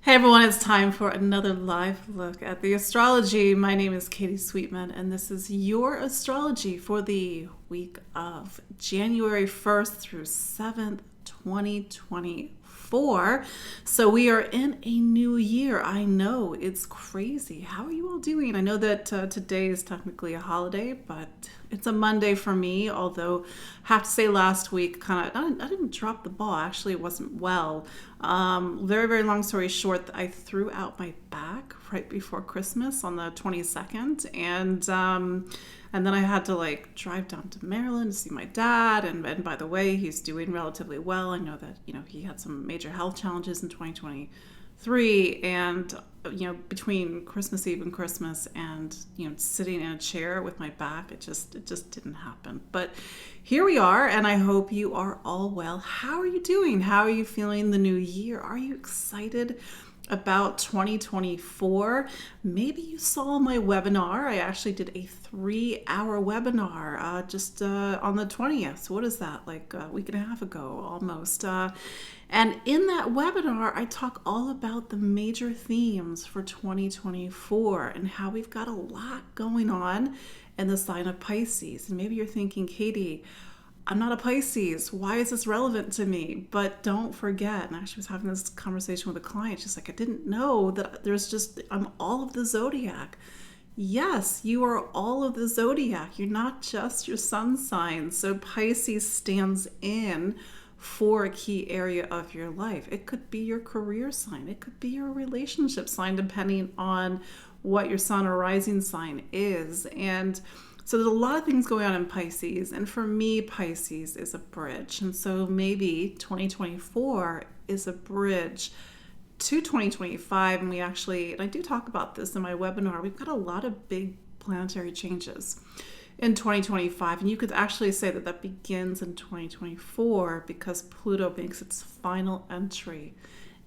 Hey everyone, it's time for another live look at the astrology. My name is Katie Sweetman, and this is your astrology for the week of January 1st through 7th, 2024. So we are in a new year. I know it's crazy. How are you all doing? I know that today is technically a holiday, but it's a Monday for me, although I have to say last week I didn't drop the ball. Actually, it wasn't well. Very, very long story short, I threw out my back right before Christmas on the 22nd, and then I had to drive down to Maryland to see my dad. And by the way, he's doing relatively well. I know that he had some major health challenges in 2023, and between Christmas Eve and Christmas, and sitting in a chair with my back, it just didn't happen. But here we are, and I hope you are all well. How are you doing? How are you feeling the new year? Are you excited about 2024? Maybe you saw my webinar. I actually did a 3-hour webinar just on the 20th. So what is that, like a week and a half ago almost? And in that webinar, I talk all about the major themes for 2024 and how we've got a lot going on in the sign of Pisces. And maybe you're thinking, Katie, I'm not a Pisces. Why is this relevant to me? But don't forget, and I actually was having this conversation with a client. She's like, I didn't know that I'm all of the zodiac. Yes, you are all of the zodiac. You're not just your sun sign. So Pisces stands in for a key area of your life. It could be your career sign. It could be your relationship sign, depending on what your sun or rising sign is. And so there's a lot of things going on in Pisces. And for me, Pisces is a bridge. And so maybe 2024 is a bridge to 2025. And I do talk about this in my webinar, we've got a lot of big planetary changes in 2025, and you could actually say that begins in 2024 because Pluto makes its final entry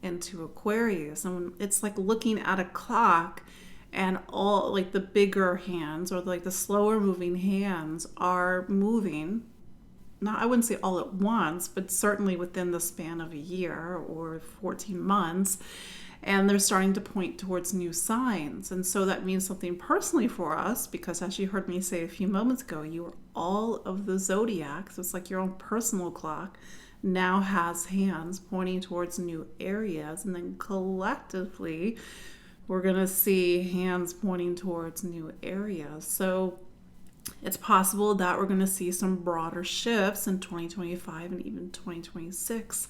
into Aquarius. And it's like looking at a clock, and all like the bigger hands or like the slower moving hands are moving, not, I wouldn't say all at once, but certainly within the span of a year or 14 months. And they're starting to point towards new signs. And so that means something personally for us, because as you heard me say a few moments ago, you are all of the zodiac. So it's like your own personal clock now has hands pointing towards new areas. And then collectively, we're going to see hands pointing towards new areas. So it's possible that we're going to see some broader shifts in 2025 and even 2026.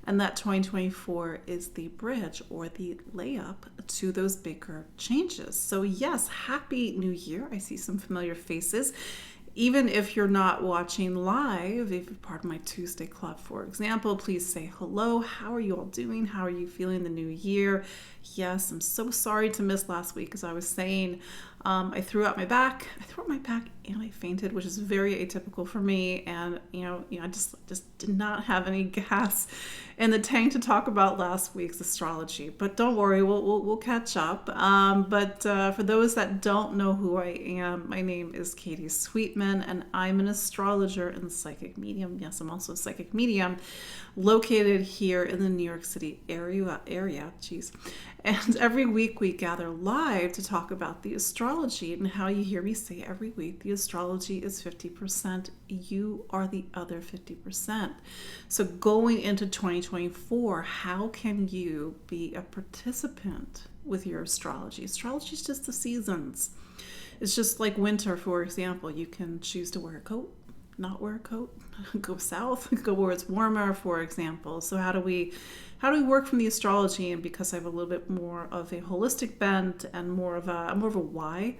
And that 2024 is the bridge or the layup to those bigger changes. So yes, Happy New Year. I see some familiar faces. Even if you're not watching live, if you're part of my Tuesday club, for example, please say hello. How are you all doing? How are you feeling the new year? Yes, I'm so sorry to miss last week. As I was saying, I threw out my back. And I fainted, which is very atypical for me. And I just did not have any gas in the tank to talk about last week's astrology. But don't worry, we'll catch up. But for those that don't know who I am, my name is Katie Sweetman, and I'm an astrologer and psychic medium. Yes, I'm also a psychic medium, located here in the New York City area. Geez. And every week we gather live to talk about the astrology, and how you hear me say every week, the astrology is 50%. You are the other 50%. So going into 2024, how can you be a participant with your astrology? Astrology is just the seasons. It's just like winter, for example. You can choose to wear a coat, not wear a coat, go south, go where it's warmer, for example. So how do we work from the astrology? And because I have a little bit more of a holistic bent and I'm more of a why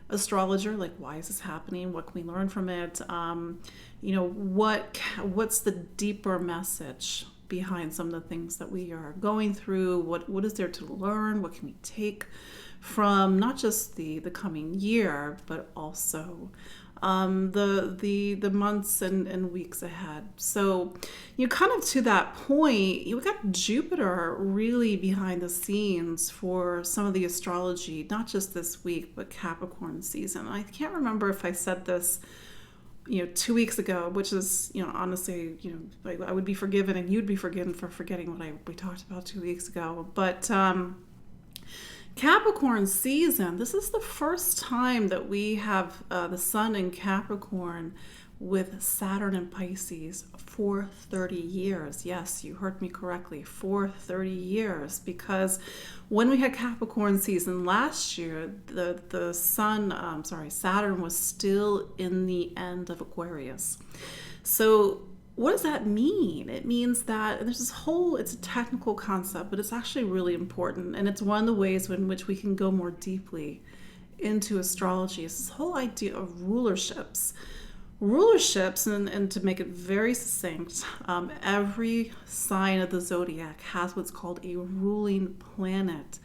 astrologer, like why is this happening? What can we learn from it? What's the deeper message behind some of the things that we are going through? What is there to learn? What can we take from not just the coming year, but also the months and weeks ahead? So kind of to that point, you got Jupiter really behind the scenes for some of the astrology, not just this week, but Capricorn season. I can't remember if I said this 2 weeks ago, which is, honestly, like I would be forgiven and you'd be forgiven for forgetting what we talked about 2 weeks ago. But Capricorn season, this is the first time that we have the sun in Capricorn with Saturn in Pisces for 30 years. Yes, you heard me correctly, for 30 years. Because when we had Capricorn season last year, the Saturn was still in the end of Aquarius. So what does that mean? It means that there's this whole, it's a technical concept, but it's actually really important. And it's one of the ways in which we can go more deeply into astrology. It's this whole idea of rulerships. And to make it very succinct, every sign of the zodiac has what's called a ruling planet.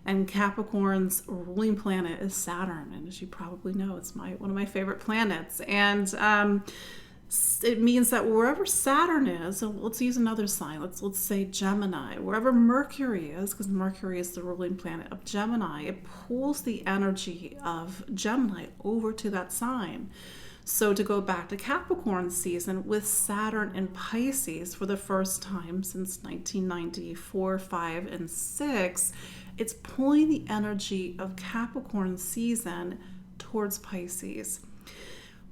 And Capricorn's ruling planet is Saturn. And as you probably know, it's one of my favorite planets. And it means that wherever Saturn is, so let's use another sign, let's say Gemini, wherever Mercury is, because Mercury is the ruling planet of Gemini, it pulls the energy of Gemini over to that sign. So to go back to Capricorn season, with Saturn in Pisces for the first time since 1994, 5, and 6, it's pulling the energy of Capricorn season towards Pisces.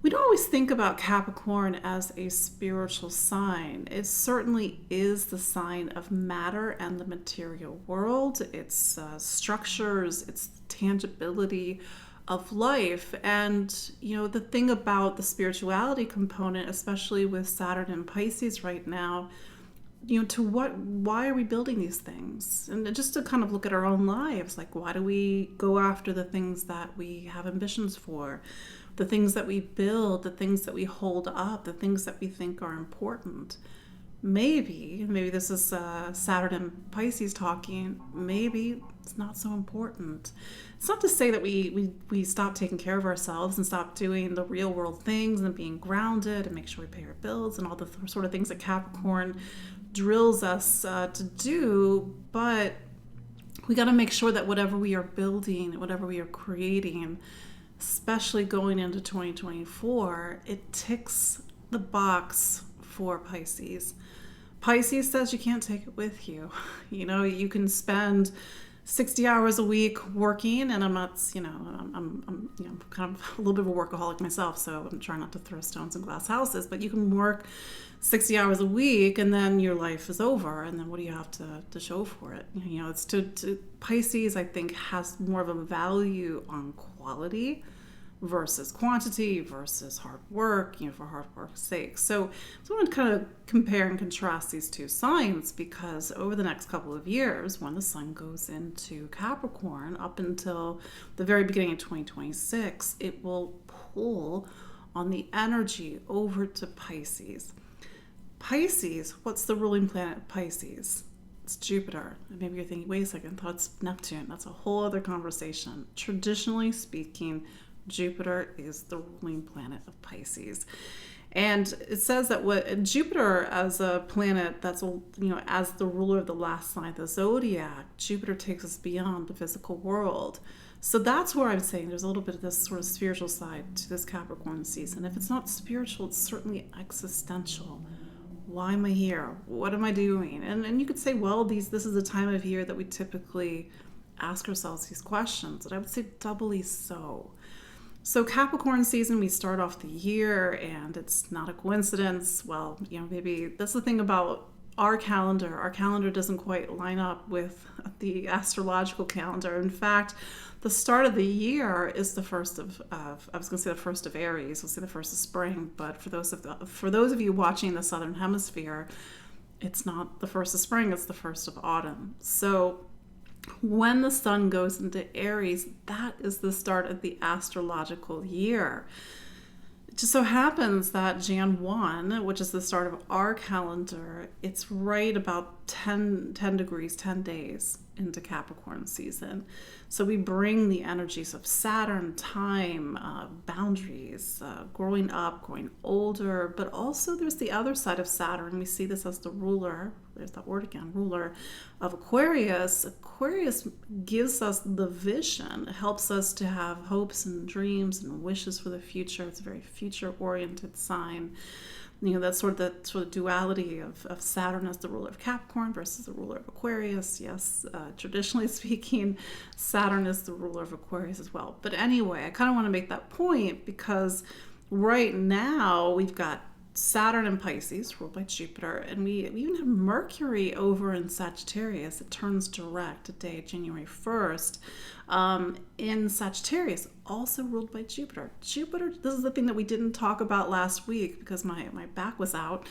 We don't always think about Capricorn as a spiritual sign. It certainly is the sign of matter and the material world. It's structures, it's tangibility of life. And the thing about the spirituality component, especially with Saturn and Pisces right now, why are we building these things? And just to kind of look at our own lives, like, why do we go after the things that we have ambitions for, the things that we build, the things that we hold up, the things that we think are important? Maybe this is Saturn and Pisces talking, maybe it's not so important. It's not to say that we stop taking care of ourselves and stop doing the real world things and being grounded and make sure we pay our bills and all the sort of things that Capricorn drills us to do, but we got to make sure that whatever we are building, whatever we are creating, especially going into 2024, it ticks the box for Pisces. Pisces says you can't take it with you. You can spend 60 hours a week working, and I'm not, I'm kind of a little bit of a workaholic myself, so I'm trying not to throw stones in glass houses, but you can work 60 hours a week and then your life is over, and then what do you have to show for it? It's to Pisces, I think, has more of a value on quality versus quantity versus hard work, for hard work's sake. So I want to kind of compare and contrast these two signs, because over the next couple of years, when the sun goes into Capricorn up until the very beginning of 2026, it will pull on the energy over to Pisces. Pisces, what's the ruling planet of Pisces? It's Jupiter. And maybe you're thinking, wait a second, I thought it's Neptune. That's a whole other conversation. Traditionally speaking, Jupiter is the ruling planet of Pisces. And it says that Jupiter as a planet that's, as the ruler of the last sign of the zodiac, Jupiter takes us beyond the physical world. So that's where I'm saying there's a little bit of this sort of spiritual side to this Capricorn season. If it's not spiritual, it's certainly existential. Why am I here? What am I doing? And you could say, well, this is the time of year that we typically ask ourselves these questions. And I would say doubly so. So Capricorn season, we start off the year, and it's not a coincidence. Well, maybe that's the thing about our calendar. Our calendar doesn't quite line up with the astrological calendar. In fact, the start of the year is the first of I was going to say the first of Aries. Let's say the first of spring. But for those of you watching the Southern Hemisphere, it's not the first of spring. It's the first of autumn. So when the sun goes into Aries, that is the start of the astrological year. It just so happens that Jan 1, which is the start of our calendar, it's right about 10 degrees, 10 days into Capricorn season. So we bring the energies of Saturn, time, boundaries, growing up, growing older, but also there's the other side of Saturn. We see this as the ruler, there's that word again, ruler of Aquarius. Aquarius gives us the vision. It helps us to have hopes and dreams and wishes for the future. It's a very future-oriented sign. That's sort of duality of Saturn as the ruler of Capricorn versus the ruler of Aquarius. Yes, traditionally speaking, Saturn is the ruler of Aquarius as well. But anyway, I kind of want to make that point because right now we've got Saturn in Pisces, ruled by Jupiter, and we even have Mercury over in Sagittarius. It turns direct today, January 1st, in Sagittarius, also ruled by Jupiter. Jupiter, this is the thing that we didn't talk about last week because my back was out.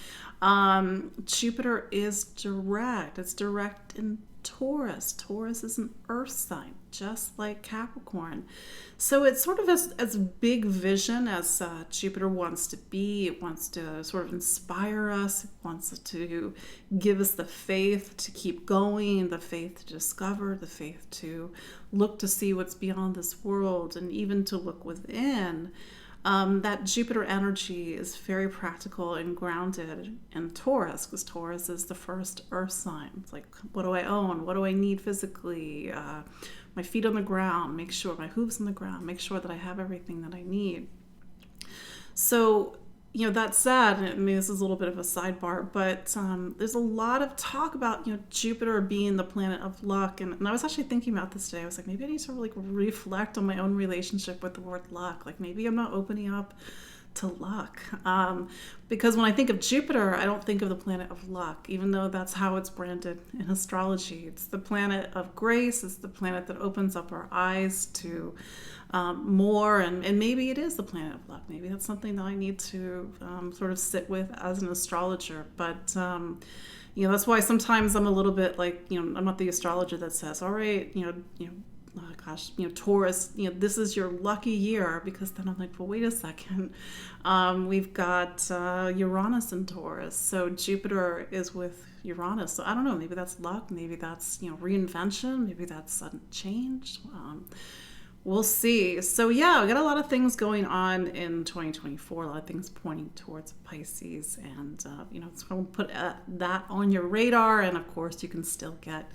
Jupiter is direct. It's direct in Taurus. Taurus is an earth sign, just like Capricorn. So it's sort of as big vision as Jupiter wants to be. It wants to sort of inspire us. It wants to give us the faith to keep going, the faith to discover, the faith to look to see what's beyond this world, and even to look within. That Jupiter energy is very practical and grounded in Taurus, because Taurus is the first earth sign. It's like, what do I own? What do I need physically? My feet on the ground, make sure my hooves on the ground, make sure that I have everything that I need. So, that said, I mean, this is a little bit of a sidebar, but there's a lot of talk about, Jupiter being the planet of luck. And I was actually thinking about this today. I was like, maybe I need to reflect on my own relationship with the word luck. Like maybe I'm not opening up to luck. Because when I think of Jupiter, I don't think of the planet of luck, even though that's how it's branded in astrology. It's the planet of grace. It's the planet that opens up our eyes to more, and maybe it is the planet of luck. Maybe that's something that I need to sort of sit with as an astrologer. But that's why sometimes I'm a little bit like, I'm not the astrologer that says, all right, oh gosh, Taurus, this is your lucky year, because then I'm like, well, wait a second. We've got Uranus in Taurus, so Jupiter is with Uranus. So I don't know, maybe that's luck, maybe that's, reinvention, maybe that's sudden change. We'll see. So yeah, we got a lot of things going on in 2024, a lot of things pointing towards Pisces, and it's going to put that on your radar. And of course, you can still get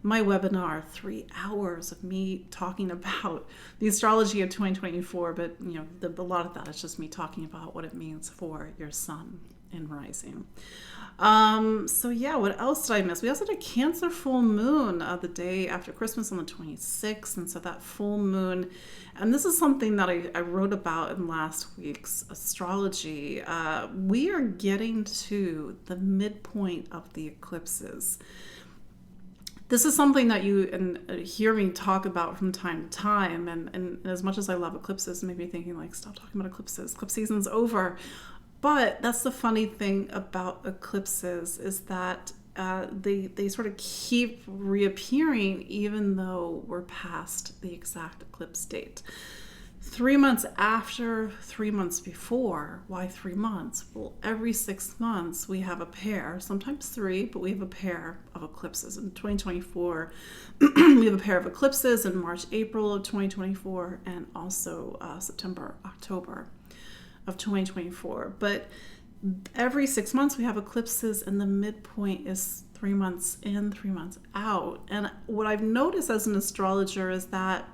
my webinar, 3 hours of me talking about the astrology of 2024, but a lot of that is just me talking about what it means for your sun and rising. So yeah, what else did I miss? We also had a Cancer full moon the day after Christmas on the 26th. And so that full moon, and this is something that I wrote about in last week's astrology. We are getting to the midpoint of the eclipses. This is something that you hear me talk about from time to time. And as much as I love eclipses, maybe you're thinking like, stop talking about eclipses. Eclipse season's over. But that's the funny thing about eclipses, is that they sort of keep reappearing even though we're past the exact eclipse date. 3 months after, 3 months before. Why 3 months? Well, every 6 months we have a pair, sometimes 3, but we have a pair of eclipses. In 2024, we have a pair of eclipses in March, April of 2024, and also September, October of 2024. But every 6 months we have eclipses, and the midpoint is 3 months in, 3 months out. And what I've noticed as an astrologer is that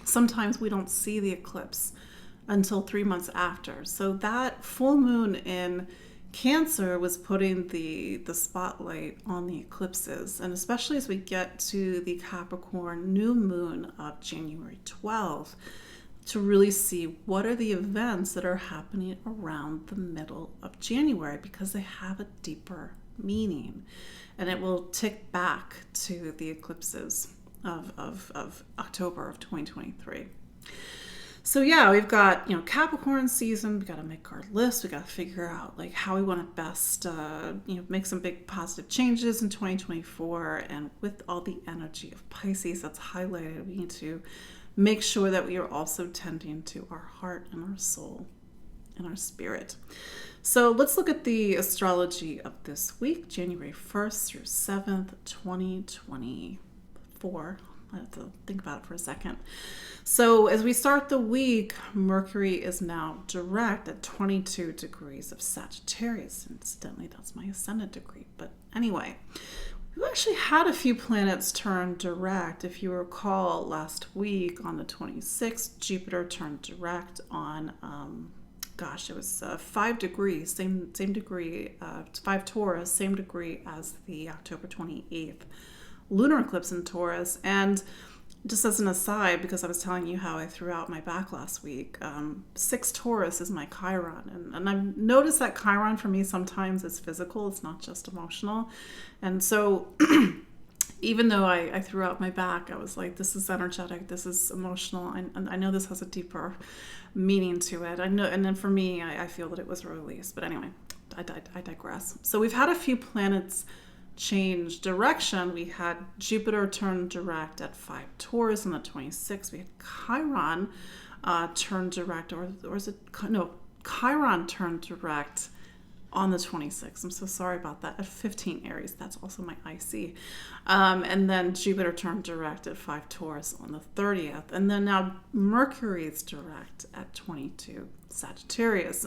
sometimes we don't see the eclipse until 3 months after. So that full moon in Cancer was putting the spotlight on the eclipses, and especially as we get to the Capricorn new moon of January 12th, to really see what are the events that are happening around the middle of January, because they have a deeper meaning, and it will tick back to the eclipses of October of 2023. So yeah, we've got, Capricorn season. We got to make our list. We got to figure out like how we want to best, make some big positive changes in 2024. And with all the energy of Pisces that's highlighted, we need to make sure that we are also tending to our heart and our soul and our spirit. So let's look at the astrology of this week, January 1st through 7th, 2024. 4. I have to think about it for a second. So as we start the week, Mercury is now direct at 22 degrees of Sagittarius. Incidentally, that's my ascendant degree. But anyway, we've actually had a few planets turn direct. If you recall, last week on the 26th, Jupiter turned direct on, it was 5 degrees, same degree, 5 Taurus, same degree as the October 28th lunar eclipse in Taurus. And just as an aside, because I was telling you how I threw out my back last week, 6 Taurus is my Chiron. And I've noticed that Chiron for me sometimes is physical, it's not just emotional. And so even though I threw out my back, I was like, this is energetic, this is emotional. I know this has a deeper meaning to it. I know, and then for me, I feel that it was a release. But anyway, I digress. So we've had a few planets change direction. We had Jupiter turn direct at 5 Taurus on the 26th. We had Chiron turn direct, Chiron turned direct on the 26th. I'm so sorry about that. At 15 Aries, that's also my IC. And then Jupiter turned direct at 5 Taurus on the 30th. And then now Mercury is direct at 22 Sagittarius.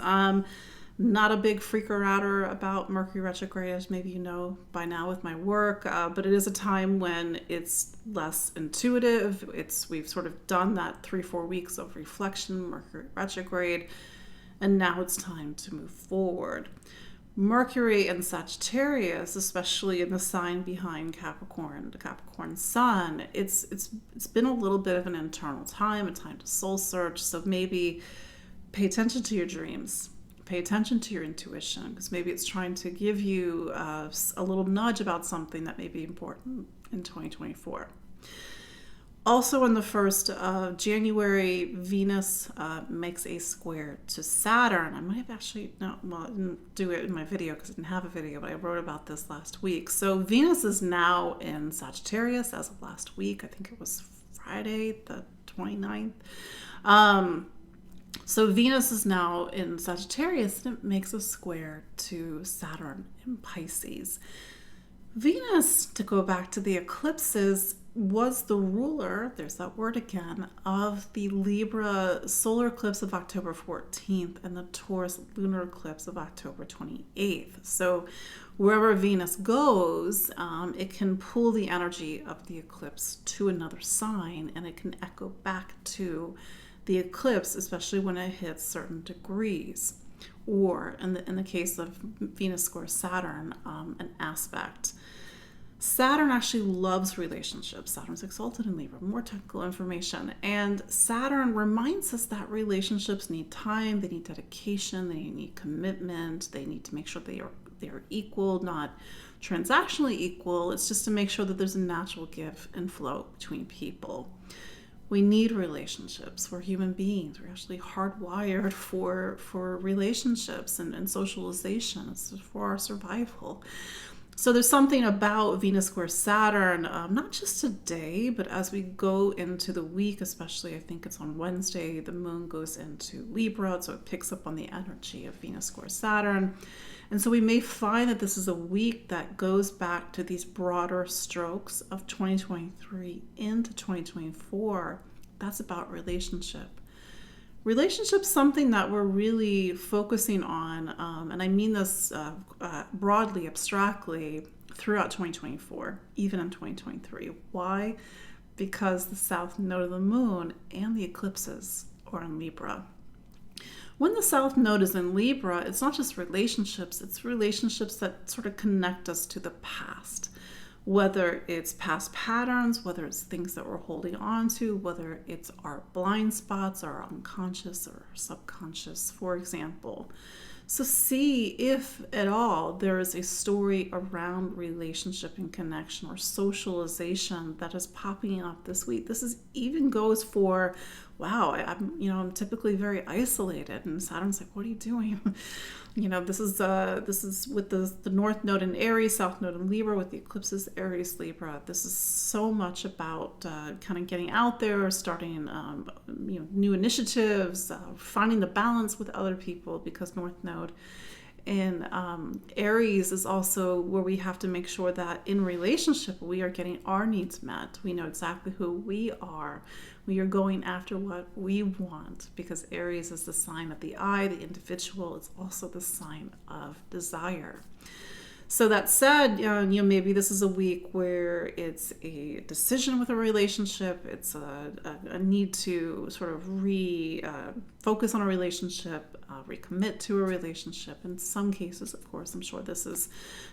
Not a big freaker outer about Mercury retrograde, as maybe you know by now with my work, but it is a time when it's less intuitive. We've sort of done that 3-4 weeks of reflection, Mercury retrograde, and now it's time to move forward. Mercury and Sagittarius, especially in the sign behind Capricorn, the Capricorn sun, it's been a little bit of an internal time, a time to soul search. So maybe pay attention to your dreams. Pay attention to your intuition, because maybe it's trying to give you a little nudge about something that may be important in 2024. Also on the 1st of January, Venus makes a square to Saturn. I might have actually, I didn't do it in my video because I didn't have a video, but I wrote about this last week. So Venus is now in Sagittarius as of last week. I think it was Friday, the 29th. So Venus is now in Sagittarius, and it makes a square to Saturn in Pisces. Venus, to go back to the eclipses, was the ruler, there's that word again, of the Libra solar eclipse of October 14th and the Taurus lunar eclipse of October 28th. So wherever Venus goes, it can pull the energy of the eclipse to another sign, and it can echo back to the eclipse, especially when it hits certain degrees, or in the case of Venus square Saturn, an aspect. Saturn actually loves relationships. Saturn's exalted in Libra, more technical information. And Saturn reminds us that relationships need time, they need dedication, they need commitment, they need to make sure they are equal, not transactionally equal. It's just to make sure that there's a natural give and flow between people. We need relationships. We're human beings. We're actually hardwired for relationships and socialization. It's for our survival. So there's something about Venus square Saturn, not just today, but as we go into the week, especially I think it's on Wednesday, the moon goes into Libra, so it picks up on the energy of Venus square Saturn. And so we may find that this is a week that goes back to these broader strokes of 2023 into 2024. That's about relationship. Relationship's something that we're really focusing on, and I mean this broadly, abstractly, throughout 2024, even in 2023. Why? Because the south node of the moon and the eclipses are in Libra. When the south node is in Libra, it's not just relationships, it's relationships that sort of connect us to the past. Whether it's past patterns, whether it's things that we're holding on to, whether it's our blind spots, our unconscious or subconscious, for example. So see if at all there is a story around relationship and connection or socialization that is popping up this week. This even goes for, wow, I'm typically very isolated, and Saturn's like, what are you doing? This is with the North Node in Aries, South Node in Libra, with the eclipses Aries, Libra. This is so much about kind of getting out there, starting new initiatives, finding the balance with other people, because North Node in Aries is also where we have to make sure that in relationship we are getting our needs met. We know exactly who we are. We are going after what we want, because Aries is the sign of the I, the individual. It's also the sign of desire. So that said, maybe this is a week where it's a decision with a relationship. It's a need to sort of focus on a relationship, recommit to a relationship. In some cases, of course, I'm sure this is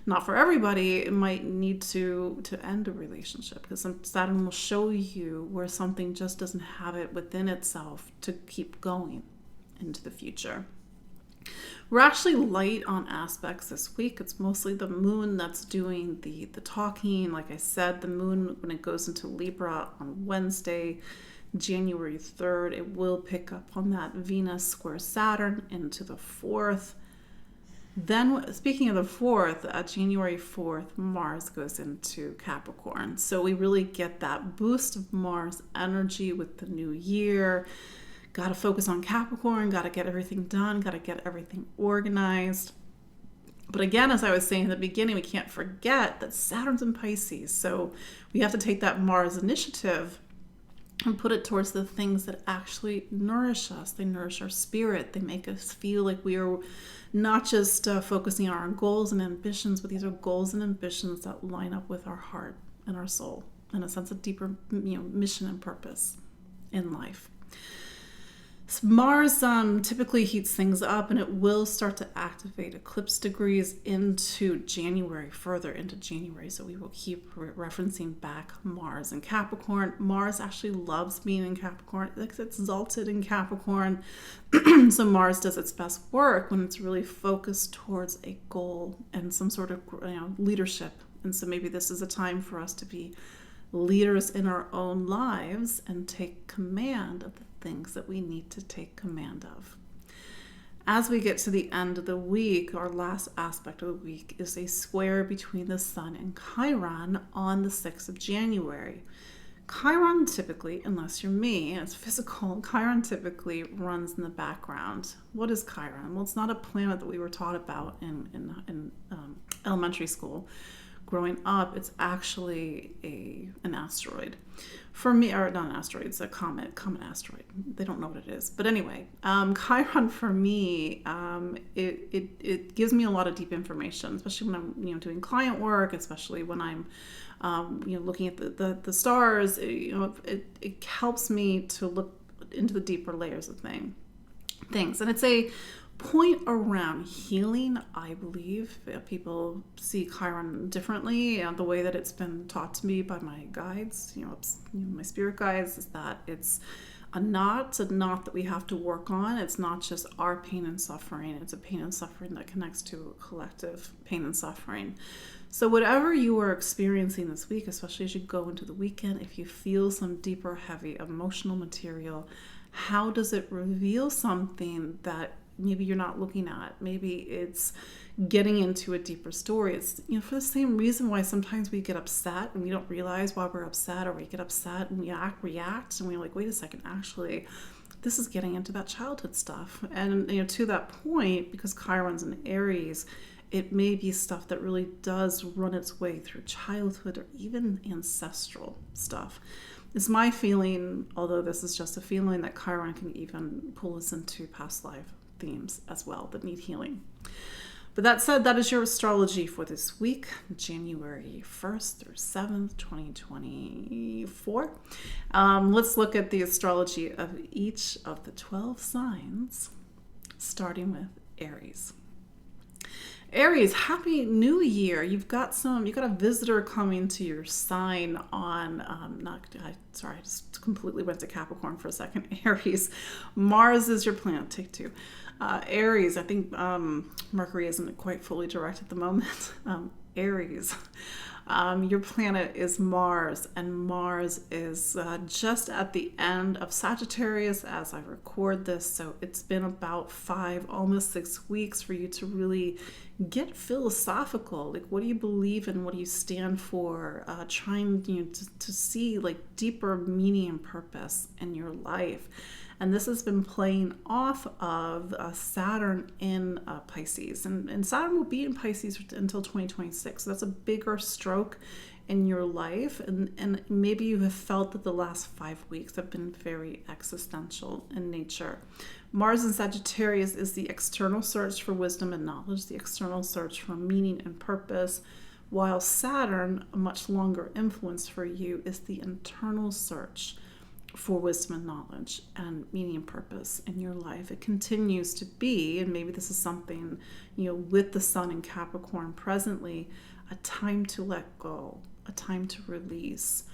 not for everybody. It might need to end a relationship, because Saturn will show you where something just doesn't have it within itself to keep going into the future. We're actually light on aspects this week. It's mostly the moon that's doing the talking. Like I said, the moon, when it goes into Libra on Wednesday, January 3rd, it will pick up on that Venus square Saturn into the 4th. Then, speaking of the 4th, January 4th, Mars goes into Capricorn. So we really get that boost of Mars energy with the new year. Got to focus on Capricorn, got to get everything done, got to get everything organized. But again, as I was saying in the beginning, we can't forget that Saturn's in Pisces. So we have to take that Mars initiative and put it towards the things that actually nourish us. They nourish our spirit. They make us feel like we are not just focusing on our goals and ambitions, but these are goals and ambitions that line up with our heart and our soul and a sense of deeper mission and purpose in life. So Mars typically heats things up, and it will start to activate eclipse degrees into January, further into January. So we will keep referencing back Mars and Capricorn. Mars actually loves being in Capricorn. It's exalted in Capricorn. So Mars does its best work when it's really focused towards a goal and some sort of leadership. And so maybe this is a time for us to be leaders in our own lives and take command of the things that we need to take command of. As we get to the end of the week, our last aspect of the week is a square between the Sun and Chiron on the 6th of January. Chiron typically, unless you're me and it's physical, Chiron typically runs in the background. What is Chiron? Well, it's not a planet that we were taught about in elementary school. Growing up, it's actually an asteroid. For me, or not an asteroid, it's a comet asteroid. They don't know what it is. But anyway, Chiron for me, it gives me a lot of deep information, especially when I'm doing client work, especially when I'm looking at the stars. It helps me to look into the deeper layers of things. And it's a point around healing, I believe. People see Chiron differently. The way that it's been taught to me by my guides, my spirit guides, is that it's a knot that we have to work on. It's not just our pain and suffering. It's a pain and suffering that connects to a collective pain and suffering. So whatever you are experiencing this week, especially as you go into the weekend, if you feel some deeper, heavy emotional material, how does it reveal something that maybe you're not looking at? Maybe it's getting into a deeper story. It's for the same reason why sometimes we get upset and we don't realize why we're upset, or we get upset and we react and we're like, wait a second, actually this is getting into that childhood stuff. And to that point, because Chiron's in Aries, it may be stuff that really does run its way through childhood or even ancestral stuff. It's my feeling, although this is just a feeling, that Chiron can even pull us into past life themes as well that need healing. But that said, that is your astrology for this week, January 1st through 7th, 2024. Let's look at the astrology of each of the 12 signs, starting with Aries. Aries, happy new year. You've got a visitor coming to your sign on, I just completely went to Capricorn for a second. Aries, Mars is your planet, take two. Aries, I think Mercury isn't quite fully direct at the moment. Aries, your planet is Mars, and Mars is just at the end of Sagittarius as I record this. So it's been about 5, almost 6 weeks for you to really get philosophical. Like, what do you believe in? What do you stand for? Trying to see like deeper meaning and purpose in your life. And this has been playing off of Saturn in Pisces. And Saturn will be in Pisces until 2026. So that's a bigger stroke in your life. And maybe you have felt that the last 5 weeks have been very existential in nature. Mars in Sagittarius is the external search for wisdom and knowledge, the external search for meaning and purpose, while Saturn, a much longer influence for you, is the internal search for wisdom and knowledge and meaning and purpose in your life. It continues to be, and maybe this is something, with the sun in Capricorn presently, a time to let go, a time to release.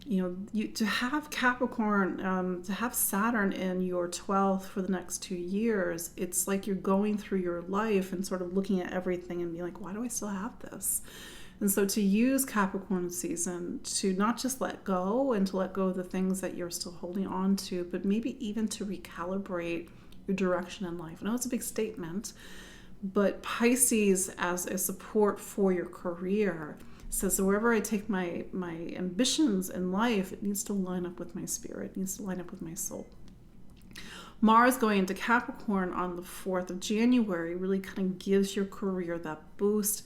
To have Capricorn, to have Saturn in your 12th for the next 2 years, it's like you're going through your life and sort of looking at everything and being like, why do I still have this? And so to use Capricorn season to not just let go and to let go of the things that you're still holding on to, but maybe even to recalibrate your direction in life. I know it's a big statement, but Pisces as a support for your career says, so wherever I take my ambitions in life, it needs to line up with my spirit, it needs to line up with my soul. Mars going into Capricorn on the 4th of January really kind of gives your career that boost.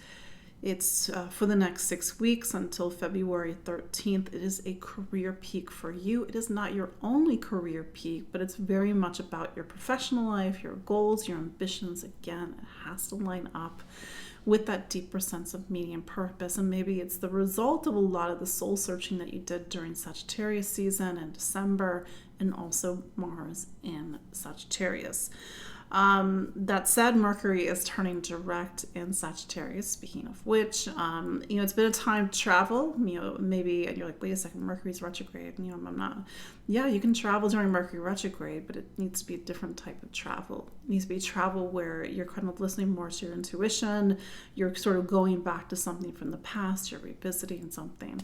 It's for the next 6 weeks until February 13th. It is a career peak for you. It is not your only career peak, but it's very much about your professional life, your goals, your ambitions. Again, it has to line up with that deeper sense of meaning and purpose. And maybe it's the result of a lot of the soul searching that you did during Sagittarius season in December, and also Mars in Sagittarius. That said, Mercury is turning direct in Sagittarius, speaking of which, it's been a time to travel, maybe, and you're like, wait a second, Mercury's retrograde, I'm not, yeah, you can travel during Mercury retrograde, but it needs to be a different type of travel. It needs to be travel where you're kind of listening more to your intuition, you're sort of going back to something from the past, you're revisiting something.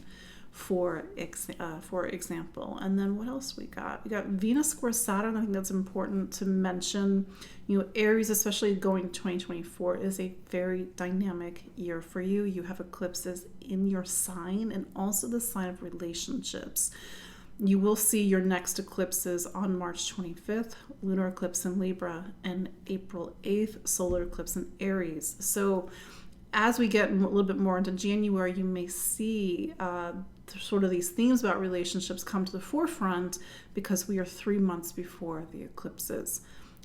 For example. And then what else we got? We got Venus square Saturn. I think that's important to mention. Aries, especially going to 2024, is a very dynamic year for you. You have eclipses in your sign and also the sign of relationships. You will see your next eclipses on March 25th, lunar eclipse in Libra, and April 8th, solar eclipse in Aries. So as we get a little bit more into January, you may see sort of these themes about relationships come to the forefront because we are 3 months before the eclipses.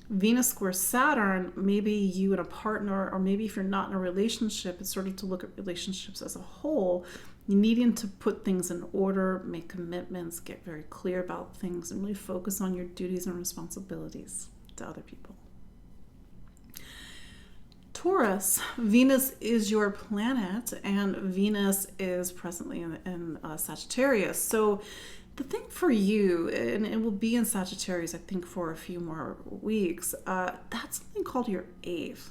Venus square Saturn, maybe you and a partner, or maybe if you're not in a relationship, it's sort of to look at relationships as a whole. You needing to put things in order, make commitments, get very clear about things, and really focus on your duties and responsibilities to other people. Taurus, Venus is your planet, and Venus is presently in Sagittarius. So the thing for you, and it will be in Sagittarius, I think, for a few more weeks, that's something called your 8th.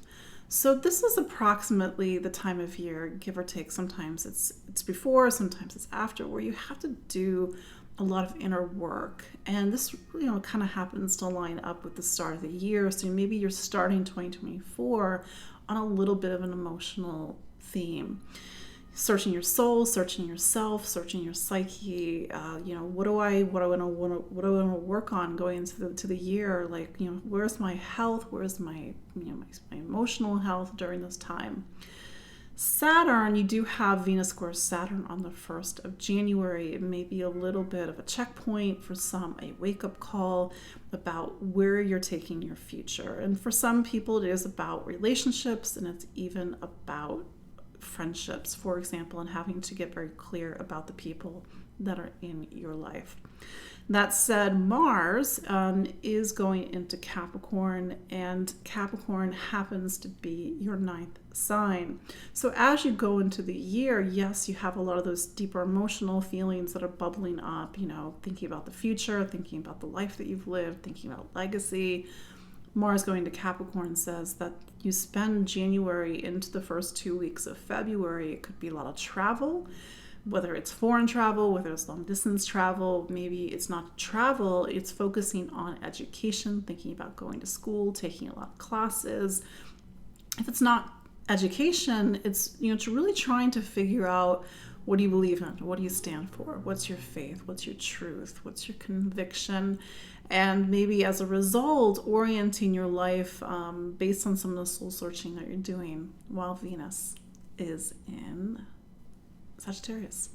So this is approximately the time of year, give or take. Sometimes it's before, sometimes it's after, where you have to do a lot of inner work. And this, kind of happens to line up with the start of the year. So maybe you're starting 2024 on a little bit of an emotional theme. Searching your soul, searching yourself, searching your psyche. What do I want to work on going into the year? Like, where's my health? Where's my my emotional health during this time? Saturn, you do have Venus square Saturn on the 1st of January. It may be a little bit of a checkpoint for some, a wake-up call about where you're taking your future. And for some people, it is about relationships, and it's even about friendships, for example, and having to get very clear about the people that are in your life. That said, Mars is going into Capricorn, and Capricorn happens to be your 9th sign. So as you go into the year, yes, you have a lot of those deeper emotional feelings that are bubbling up, thinking about the future, thinking about the life that you've lived, thinking about legacy. Mars going to Capricorn says that you spend January into the first 2 weeks of February. It could be a lot of travel, whether it's foreign travel, whether it's long distance travel. Maybe it's not travel, it's focusing on education, thinking about going to school, taking a lot of classes. If it's not education, it's, really trying to figure out What do you believe in? What do you stand for? What's your faith? What's your truth? What's your conviction? And maybe as a result, orienting your life based on some of the soul searching that you're doing while Venus is in Sagittarius.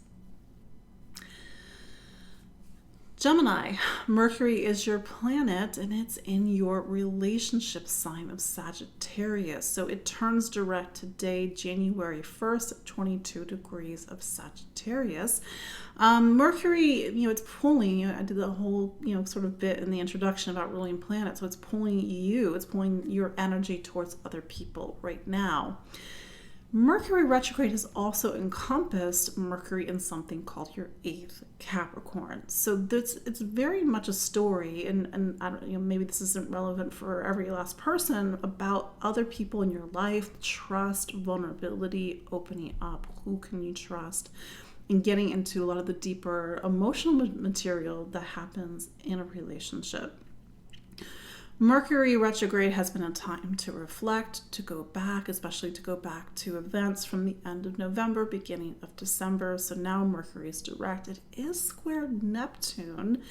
Gemini, Mercury is your planet and it's in your relationship sign of Sagittarius. So it turns direct today, January 1st, at 22 degrees of Sagittarius. Mercury, it's pulling, I did the whole, sort of bit in the introduction about ruling planets. So it's pulling your energy towards other people right now. Mercury retrograde has also encompassed Mercury in something called your 8th Capricorn. So it's very much a story, and I don't, maybe this isn't relevant for every last person, about other people in your life, trust, vulnerability, opening up, who can you trust, and getting into a lot of the deeper emotional material that happens in a relationship. Mercury retrograde has been a time to reflect, to go back, especially to go back to events from the end of November, beginning of December. So now Mercury is direct. It is square Neptune.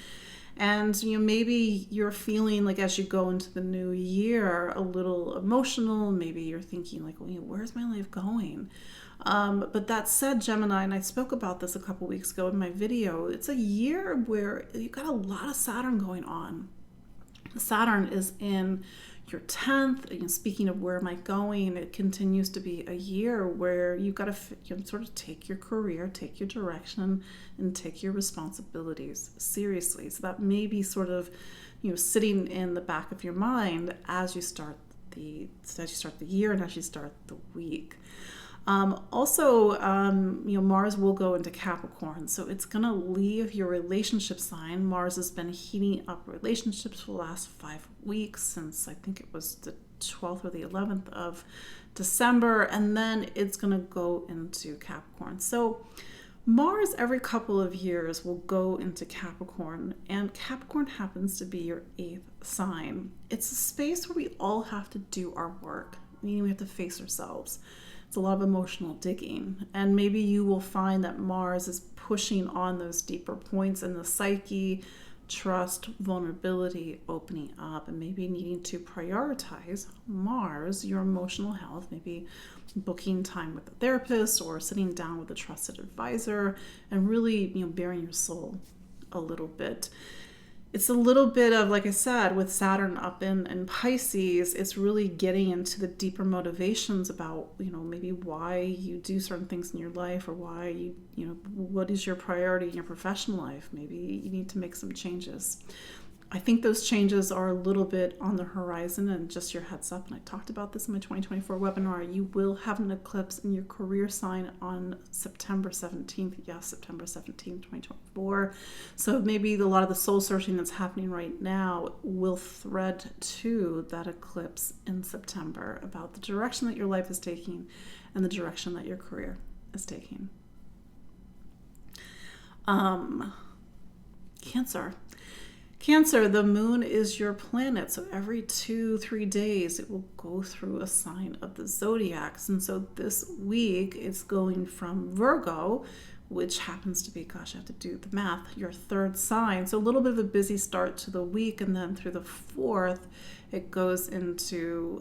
And maybe you're feeling like as you go into the new year a little emotional. Maybe you're thinking like, well, where's my life going? But that said, Gemini, and I spoke about this a couple weeks ago in my video, it's a year where you've got a lot of Saturn going on. Saturn is in your 10th. Speaking of where am I going, it continues to be a year where you've got to sort of take your career, take your direction, and take your responsibilities seriously. So that may be sort of sitting in the back of your mind as you start the year and as you start the week. Mars will go into Capricorn, so it's going to leave your relationship sign. Mars has been heating up relationships for the last 5 weeks, since I think it was the 12th or the 11th of December, and then it's going to go into Capricorn. So Mars every couple of years will go into Capricorn, and Capricorn happens to be your 8th sign. It's a space where we all have to do our work, meaning we have to face ourselves. It's a lot of emotional digging, and maybe you will find that Mars is pushing on those deeper points in the psyche, trust, vulnerability, opening up, and maybe needing to prioritize Mars, your emotional health, maybe booking time with a therapist or sitting down with a trusted advisor and really, bearing your soul a little bit. It's a little bit of, like I said, with Saturn up in Pisces, it's really getting into the deeper motivations about, maybe why you do certain things in your life, or why what is your priority in your professional life. Maybe you need to make some changes. I think those changes are a little bit on the horizon, and just your heads up, and I talked about this in my 2024 webinar, you will have an eclipse in your career sign on September 17th. Yes, September 17th, 2024. So maybe a lot of the soul searching that's happening right now will thread to that eclipse in September about the direction that your life is taking and the direction that your career is taking. Cancer, the moon is your planet, so every 2-3 days it will go through a sign of the zodiacs. And so this week it's going from Virgo, which happens to be, I have to do the math, your 3rd sign. So a little bit of a busy start to the week, and then through the 4th it goes into,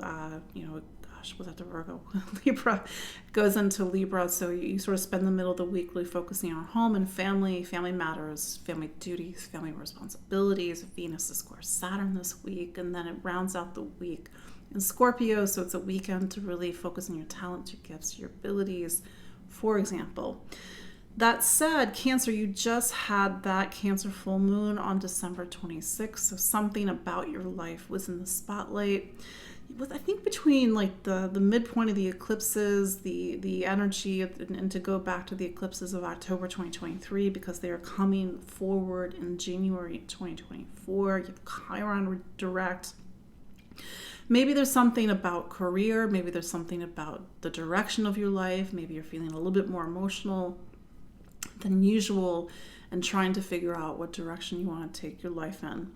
was that the Virgo? Libra. It goes into Libra, so you sort of spend the middle of the week really focusing on home and family matters, family duties, family responsibilities. Venus is square Saturn this week, and then it rounds out the week in Scorpio, so it's a weekend to really focus on your talents, your gifts, your abilities, for example. That said, Cancer, you just had that Cancer full moon on December 26th, so something about your life was in the spotlight. I think between like the midpoint of the eclipses, the energy, and to go back to the eclipses of October 2023, because they are coming forward in January 2024. You have Chiron direct. Maybe there's something about career. Maybe there's something about the direction of your life. Maybe you're feeling a little bit more emotional than usual and trying to figure out what direction you want to take your life in.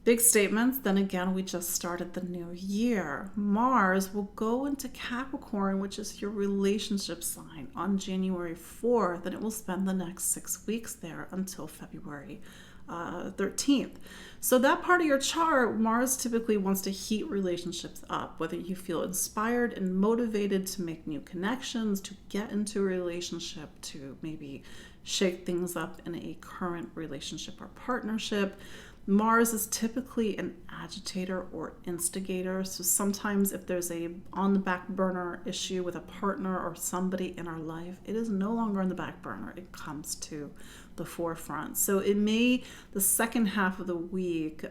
Big statements. Then again, we just started the new year. Mars will go into Capricorn, which is your relationship sign, on January 4th, and it will spend the next 6 weeks there until February 13th. So that part of your chart, Mars typically wants to heat relationships up, whether you feel inspired and motivated to make new connections, to get into a relationship, to maybe shake things up in a current relationship or partnership. Mars is typically an agitator or instigator. So sometimes if there's a on the back burner issue with a partner or somebody in our life, it is no longer on the back burner. It comes to the forefront. So the second half of the week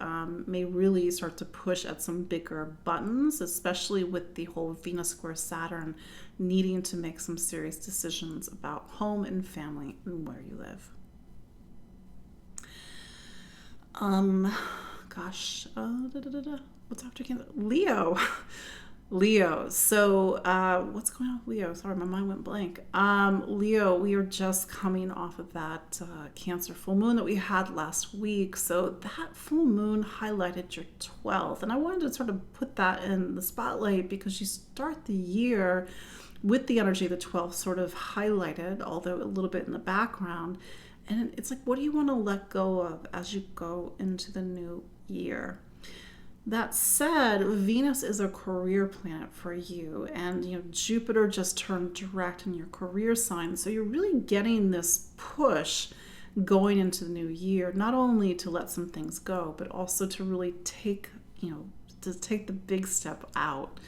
may really start to push at some bigger buttons, especially with the whole Venus square Saturn needing to make some serious decisions about home and family and where you live. What's after Cancer? Leo. Leo. So, what's going on with Leo? Sorry, my mind went blank. Leo, we are just coming off of that Cancer full moon that we had last week. So that full moon highlighted your 12th. And I wanted to sort of put that in the spotlight because you start the year with the energy of the 12th sort of highlighted, although a little bit in the background. And it's like, what do you want to let go of as you go into the new year? That said, Venus is a career planet for you, and Jupiter just turned direct in your career sign. So you're really getting this push going into the new year, not only to let some things go, but also to really take the big step out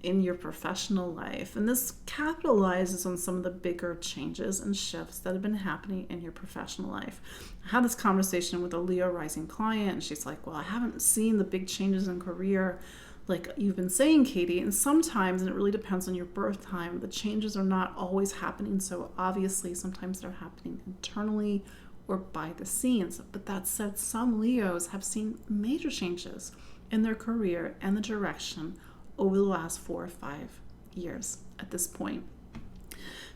in your professional life. And this capitalizes on some of the bigger changes and shifts that have been happening in your professional life. I had this conversation with a Leo rising client, and she's like, well, I haven't seen the big changes in career like you've been saying, Katie. And sometimes, and it really depends on your birth time, the changes are not always happening so obviously. Sometimes they're happening internally or by the scenes. But that said, some Leos have seen major changes in their career and the direction over the last 4 or 5 years at this point.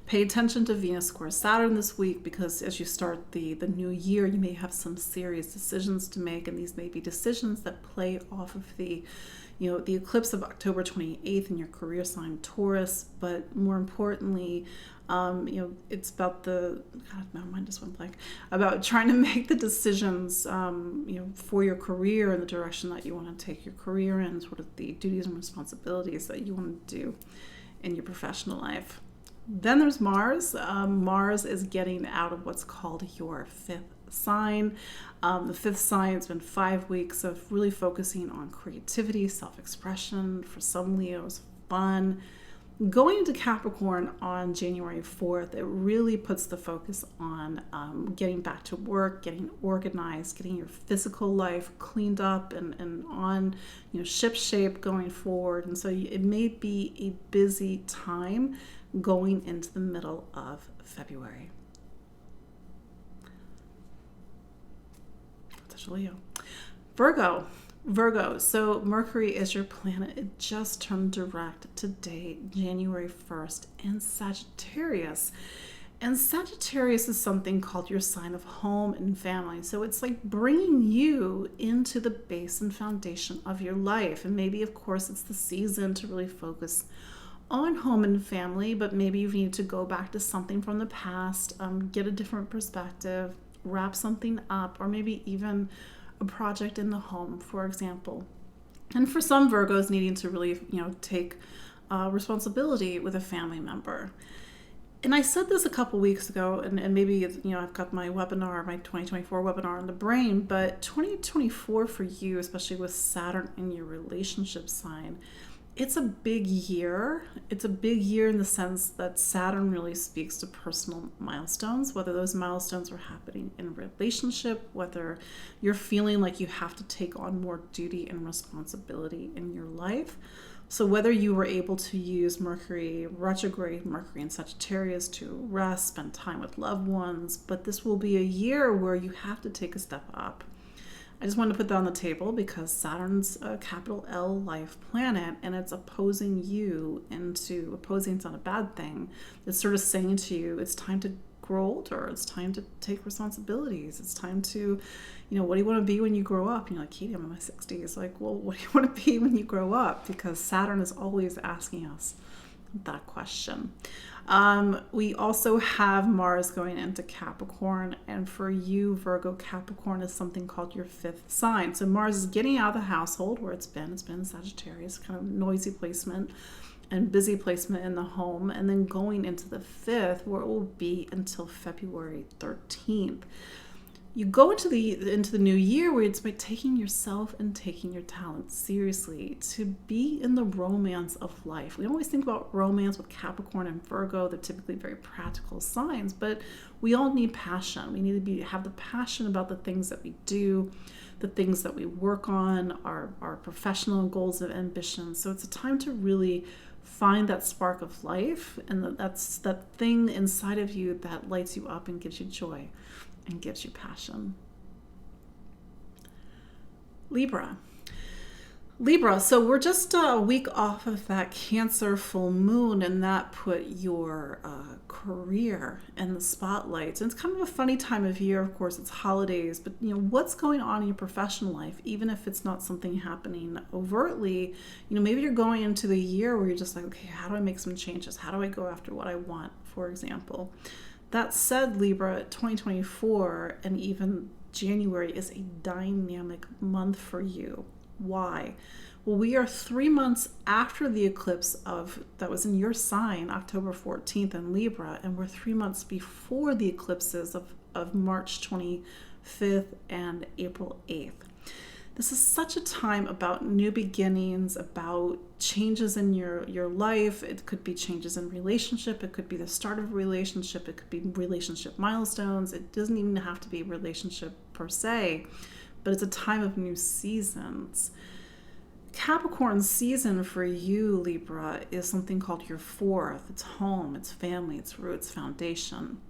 Pay attention to Venus square Saturn this week, because as you start the new year, you may have some serious decisions to make, and these may be decisions that play off of the eclipse of October 28th in your career sign Taurus. But more importantly, it's about my mind just went blank, about trying to make the decisions, for your career and the direction that you want to take your career in, sort of the duties and responsibilities that you want to do in your professional life. Then there's Mars. Mars is getting out of what's called your fifth sign. The fifth sign, it's been 5 weeks of really focusing on creativity, self-expression, for some Leos, fun. Going into Capricorn on January 4th, it really puts the focus on getting back to work, getting organized, getting your physical life cleaned up and on ship shape going forward. And so it may be a busy time going into the middle of February. Such a Leo. Virgo, so Mercury is your planet. It just turned direct today, January 1st, in Sagittarius. And Sagittarius is something called your sign of home and family. So it's like bringing you into the base and foundation of your life. And maybe, of course, it's the season to really focus on home and family, but maybe you need to go back to something from the past, get a different perspective, wrap something up, or maybe even a project in the home, for example. And for some Virgos, needing to really, take responsibility with a family member. And I said this a couple weeks ago, and maybe, I've got my 2024 webinar in the brain, but 2024 for you, especially with Saturn in your relationship sign, it's a big year. It's a big year in the sense that Saturn really speaks to personal milestones, whether those milestones are happening in a relationship, whether you're feeling like you have to take on more duty and responsibility in your life. So whether you were able to use Mercury retrograde, Mercury in Sagittarius, to rest, spend time with loved ones, but this will be a year where you have to take a step up. I just wanted to put that on the table because Saturn's a capital L life planet, and it's opposing you opposing, it's not a bad thing. It's sort of saying to you, it's time to grow older. It's time to take responsibilities. It's time to, what do you want to be when you grow up? And you're like, Katie, I'm in my 60s. Like, well, what do you want to be when you grow up? Because Saturn is always asking us that question. We also have Mars going into Capricorn, and for you, Virgo, Capricorn is something called your fifth sign. So Mars is getting out of the household where it's been Sagittarius, kind of noisy placement and busy placement in the home, and then going into the fifth, where it will be until February 13th. You go into the new year where it's by taking yourself and taking your talents seriously, to be in the romance of life. We always think about romance with Capricorn and Virgo. They're typically very practical signs, but we all need passion. We need to have the passion about the things that we do, the things that we work on, our professional goals and ambitions. So it's a time to really find that spark of life, and that's that thing inside of you that lights you up and gives you joy and gives you passion. Libra, so we're just a week off of that Cancer full moon, and that put your career in the spotlight. And it's kind of a funny time of year. Of course, it's holidays, but what's going on in your professional life, even if it's not something happening overtly, maybe you're going into the year where you're just like, okay, how do I make some changes? How do I go after what I want, for example? That said, Libra, 2024 and even January is a dynamic month for you. Why? Well, we are 3 months after the eclipse that was in your sign, October 14th in Libra, and we're 3 months before the eclipses of March 25th and April 8th. This is such a time about new beginnings, about changes in your life. It could be changes in relationship. It could be the start of a relationship. It could be relationship milestones. It doesn't even have to be a relationship per se, but it's a time of new seasons. Capricorn season for you, Libra, is something called your fourth. It's home, it's family, it's roots, foundation.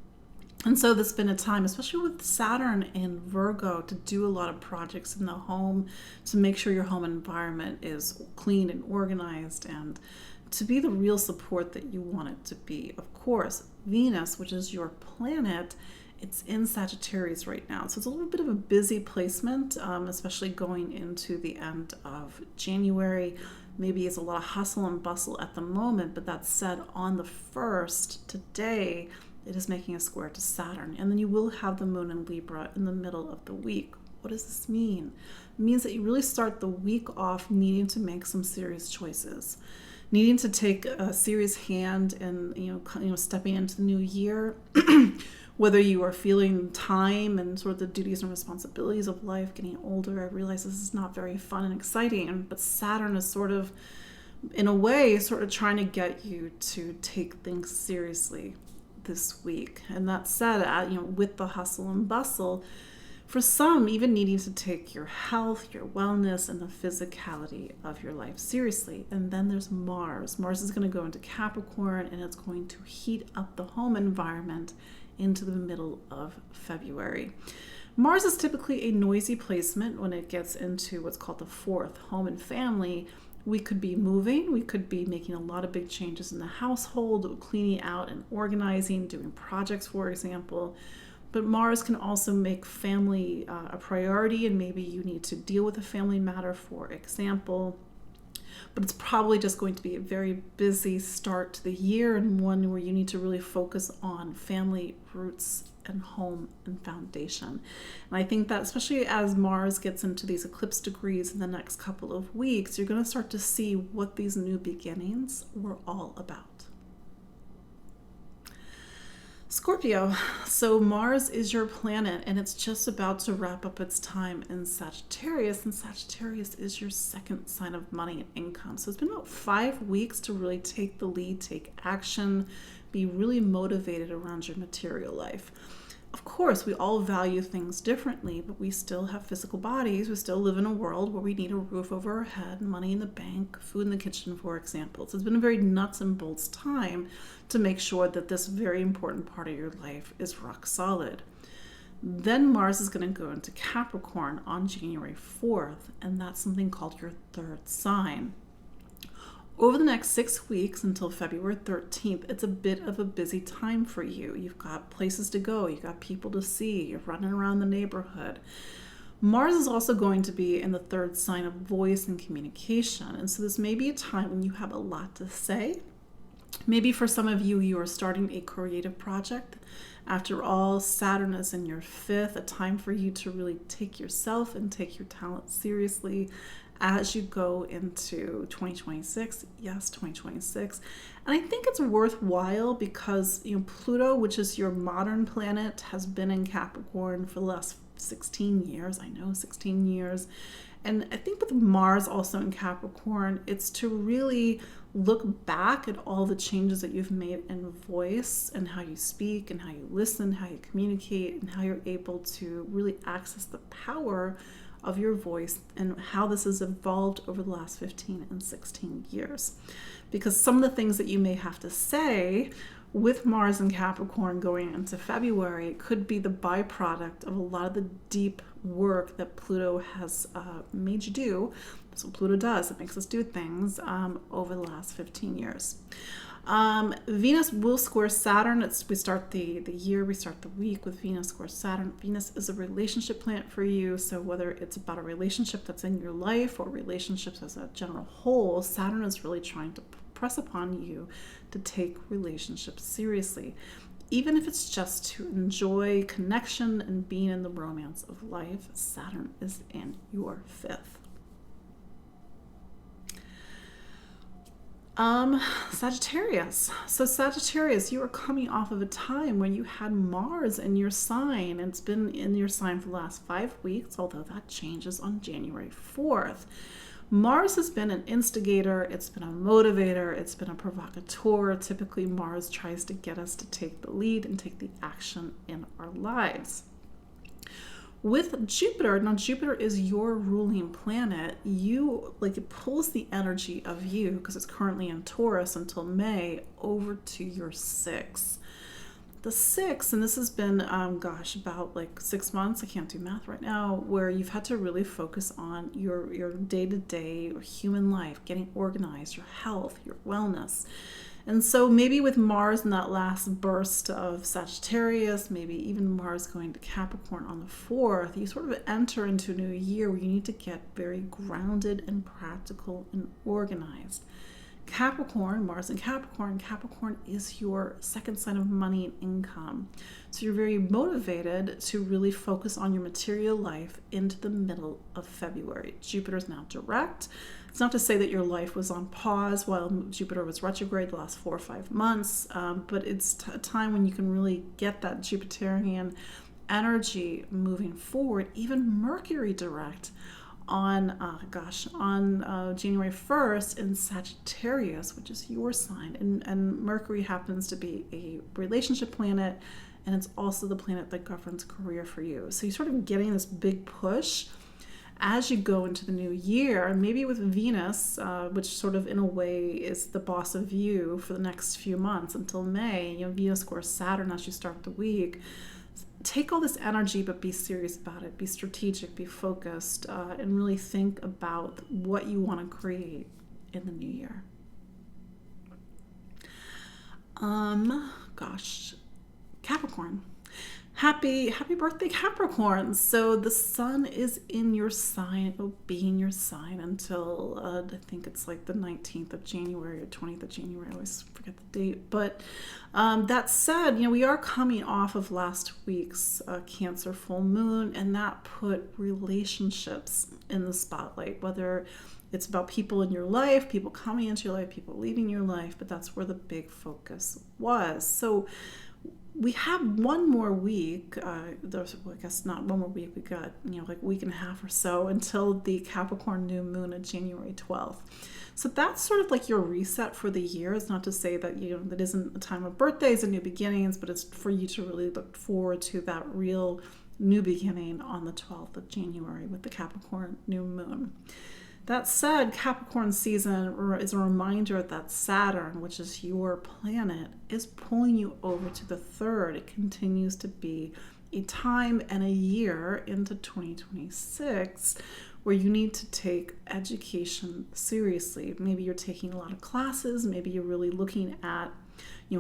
And so this has been a time, especially with Saturn in Virgo, to do a lot of projects in the home, to make sure your home environment is clean and organized, and to be the real support that you want it to be. Of course, Venus, which is your planet, it's in Sagittarius right now. So it's a little bit of a busy placement, especially going into the end of January. Maybe it's a lot of hustle and bustle at the moment, but that said, on the 1st, today, it is making a square to Saturn. And then you will have the moon in Libra in the middle of the week. What does this mean? It means that you really start the week off needing to make some serious choices, needing to take a serious hand in stepping into the new year. Whether you are feeling time and sort of the duties and responsibilities of life, getting older, I realize this is not very fun and exciting. But Saturn is sort of, in a way, sort of trying to get you to take things seriously this week. And that said, with the hustle and bustle, for some, even needing to take your health, your wellness, and the physicality of your life seriously. And then there's Mars. Mars is going to go into Capricorn, and it's going to heat up the home environment into the middle of February. Mars is typically a noisy placement when it gets into what's called the fourth, home and family. We could be moving, we could be making a lot of big changes in the household, cleaning out and organizing, doing projects, for example. But Mars can also make family a priority, and maybe you need to deal with a family matter, for example. But it's probably just going to be a very busy start to the year, and one where you need to really focus on family, roots, and home and foundation. And I think that especially as Mars gets into these eclipse degrees in the next couple of weeks, you're going to start to see what these new beginnings were all about. Scorpio, so Mars is your planet, and it's just about to wrap up its time in Sagittarius, and Sagittarius is your second sign of money and income. So it's been about 5 weeks to really take the lead, take action, be really motivated around your material life. Of course, we all value things differently, but we still have physical bodies. We still live in a world where we need a roof over our head, money in the bank, food in the kitchen, for example. So it's been a very nuts and bolts time to make sure that this very important part of your life is rock solid. Then Mars is going to go into Capricorn on January 4th, and that's something called your third sign. Over the next 6 weeks until February 13th, it's a bit of a busy time for you. You've got places to go, you've got people to see, you're running around the neighborhood. Mars is also going to be in the third sign of voice and communication. And so this may be a time when you have a lot to say. Maybe for some of you, you are starting a creative project. After all, Saturn is in your fifth, a time for you to really take yourself and take your talent seriously as you go into 2026. Yes, 2026. And I think it's worthwhile because, Pluto, which is your modern planet, has been in Capricorn for the last 16 years. I know, 16 years. And I think with Mars also in Capricorn, it's to really look back at all the changes that you've made in voice and how you speak and how you listen, how you communicate, and how you're able to really access the power of your voice and how this has evolved over the last 15 and 16 years. Because some of the things that you may have to say with Mars and Capricorn going into February could be the byproduct of a lot of the deep work that Pluto has made you do. That's what Pluto does. It makes us do things over the last 15 years. Venus will square Saturn. We start the year, we start the week with Venus square Saturn. Venus is a relationship planet for you. So whether it's about a relationship that's in your life or relationships as a general whole, Saturn is really trying to press upon you to take relationships seriously, even if it's just to enjoy connection and being in the romance of life. Saturn is in your fifth. Sagittarius. So Sagittarius, you are coming off of a time when you had Mars in your sign, and it's been in your sign for the last 5 weeks, although that changes on January 4th. Mars has been an instigator, it's been a motivator, it's been a provocateur. Typically, Mars tries to get us to take the lead and take the action in our lives. With Jupiter, now Jupiter is your ruling planet, it pulls the energy of you, because it's currently in Taurus until May, over to your sixth. The sixth, and this has been, about 6 months, I can't do math right now, where you've had to really focus on your day-to-day or human life, getting organized, your health, your wellness. And so maybe with Mars in that last burst of Sagittarius, maybe even Mars going to Capricorn on the 4th, you sort of enter into a new year where you need to get very grounded and practical and organized. Capricorn, Mars in Capricorn, Capricorn is your second sign of money and income. So you're very motivated to really focus on your material life into the middle of February. Jupiter is now direct. It's not to say that your life was on pause while Jupiter was retrograde the last 4 or 5 months, but it's a time when you can really get that Jupiterian energy moving forward. Even Mercury direct on January 1st in Sagittarius, which is your sign. And Mercury happens to be a relationship planet, and it's also the planet that governs career for you. So you're sort of getting this big push as you go into the new year, and maybe with Venus, which sort of in a way is the boss of you for the next few months until May. Venus squares Saturn as you start the week. Take all this energy, but be serious about it. Be strategic, be focused, and really think about what you want to create in the new year. Capricorn. Happy birthday, Capricorn. So the sun is in your sign. It will be in your sign until I think it's like the 19th of January or 20th of January. I always forget the date. But that said, we are coming off of last week's Cancer full moon, and that put relationships in the spotlight, whether it's about people in your life, people coming into your life, people leaving your life, but that's where the big focus was. So we have one more week, I guess not one more week, we got, a week and a half or so until the Capricorn new moon on January 12th. So that's sort of like your reset for the year. It's not to say that, that isn't a time of birthdays and new beginnings, but it's for you to really look forward to that real new beginning on the 12th of January with the Capricorn new moon. That said, Capricorn season is a reminder that Saturn, which is your planet, is pulling you over to the 3rd. It continues to be a time and a year into 2026 where you need to take education seriously. Maybe you're taking a lot of classes, maybe you're really looking at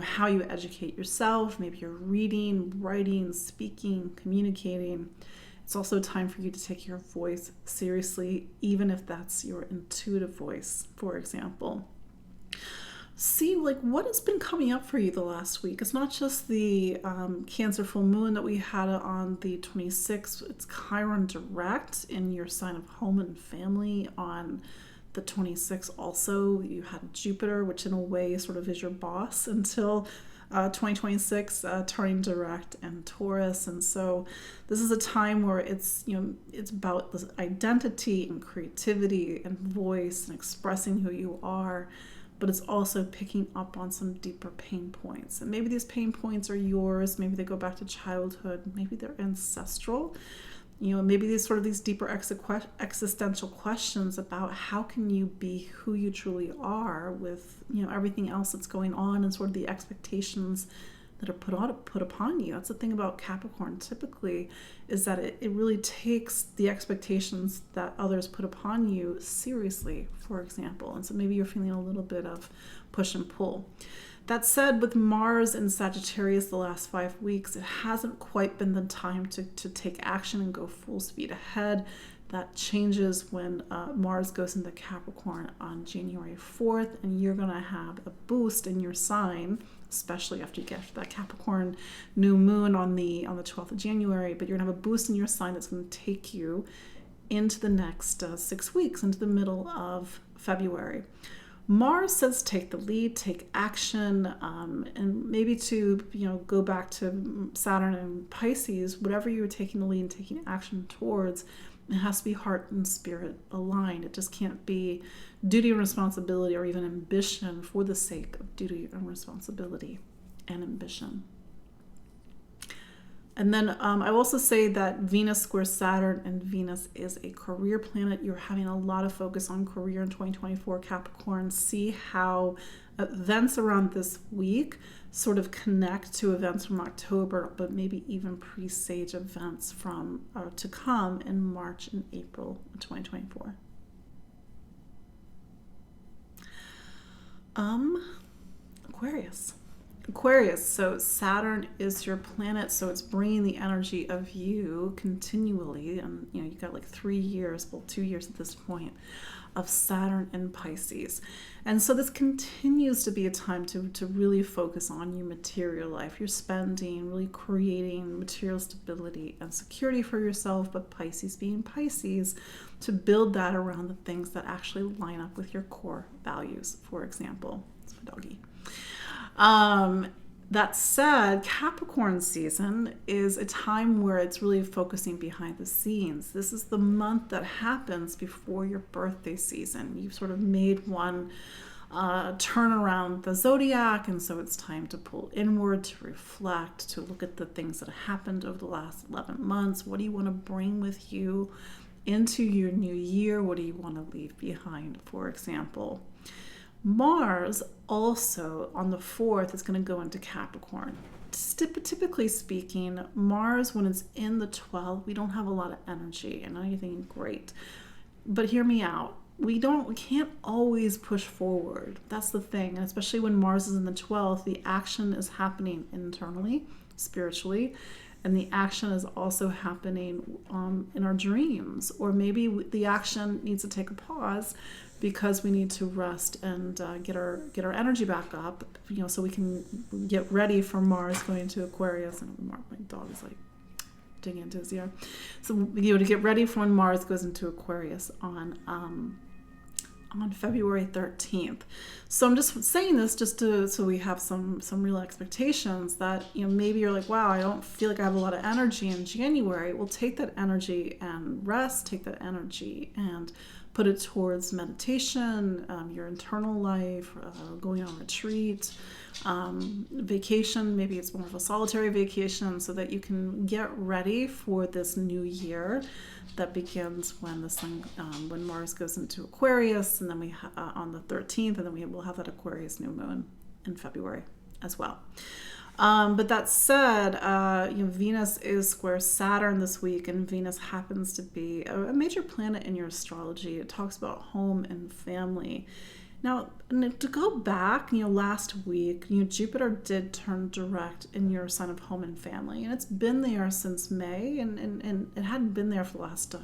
how you educate yourself, maybe you're reading, writing, speaking, communicating. It's also time for you to take your voice seriously, even if that's your intuitive voice, for example. See what has been coming up for you the last week. It's not just the Cancer full moon that we had on the 26th. It's Chiron direct in your sign of home and family on the 26th. Also, you had Jupiter, which in a way sort of is your boss until 2026, turning direct and Taurus. And so this is a time where it's about this identity and creativity and voice and expressing who you are. But it's also picking up on some deeper pain points. And maybe these pain points are yours. Maybe they go back to childhood. Maybe they're ancestral. Maybe these deeper existential questions about how can you be who you truly are with, everything else that's going on and sort of the expectations that are put upon you. That's the thing about Capricorn typically, is that it really takes the expectations that others put upon you seriously, for example. And so maybe you're feeling a little bit of push and pull. That said, with Mars in Sagittarius the last 5 weeks, it hasn't quite been the time to take action and go full speed ahead. That changes when Mars goes into Capricorn on January 4th, and you're going to have a boost in your sign, especially after you get that Capricorn new moon on the 12th of January. But you're going to have a boost in your sign that's going to take you into the next 6 weeks, into the middle of February. Mars says take the lead, take action, and maybe to go back to Saturn and Pisces, whatever you're taking the lead and taking action towards, it has to be heart and spirit aligned. It just can't be duty and responsibility or even ambition for the sake of duty and responsibility and ambition. And then I will also say that Venus squares Saturn, and Venus is a career planet. You're having a lot of focus on career in 2024, Capricorn. See how events around this week sort of connect to events from October, but maybe even presage events from to come in March and April of 2024. Aquarius, so Saturn is your planet, so it's bringing the energy of you continually, and you got 3 years, 2 years at this point, of Saturn in Pisces. And so this continues to be a time to really focus on your material life, your spending, really creating material stability and security for yourself, but Pisces being Pisces, to build that around the things that actually line up with your core values, for example. It's my doggy. That said, Capricorn season is a time where it's really focusing behind the scenes. This is the month that happens before your birthday season. You've sort of made one turn around the zodiac, and so it's time to pull inward, to reflect, to look at the things that happened over the last 11 months. What do you want to bring with you into your new year? What do you want to leave behind, for example? Mars also on the 4th is going to go into Capricorn. Typically speaking, Mars, when it's in the 12th, we don't have a lot of energy. And I'm thinking, great. But hear me out. We can't always push forward. That's the thing. And especially when Mars is in the 12th, the action is happening internally, spiritually. And the action is also happening in our dreams. Or maybe the action needs to take a pause because we need to rest and get our energy back up, so we can get ready for Mars going into Aquarius. And my dog is digging into his ear. So to get ready for when Mars goes into Aquarius on February 13th. So I'm just saying this so we have some real expectations that maybe you're like, wow, I don't feel like I have a lot of energy in January. Well, take that energy and rest. Take that energy and put it towards meditation, your internal life, going on retreat, vacation. Maybe it's more of a solitary vacation, so that you can get ready for this new year that begins when the sun, when Mars goes into Aquarius, and then we on the 13th, and then we'll have that Aquarius new moon in February. as well. But that said, Venus is square Saturn this week, and Venus happens to be a major planet in your astrology. It talks about home and family. Now, to go back, last week, Jupiter did turn direct in your sign of home and family, and it's been there since May, and it hadn't been there for the last,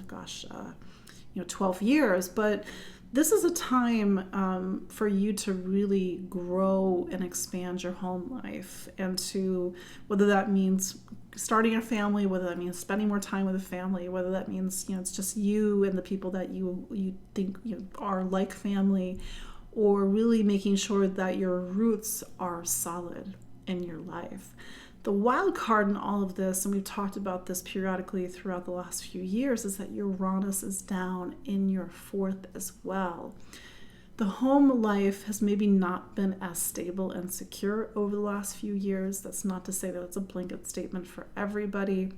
12 years, but this is a time for you to really grow and expand your home life, and to, whether that means starting a family, whether that means spending more time with a family, whether that means it's just you and the people that you think are like family, or really making sure that your roots are solid in your life. The wild card in all of this, and we've talked about this periodically throughout the last few years, is that Uranus is down in your fourth as well. The home life has maybe not been as stable and secure over the last few years. That's not to say that it's a blanket statement for everybody,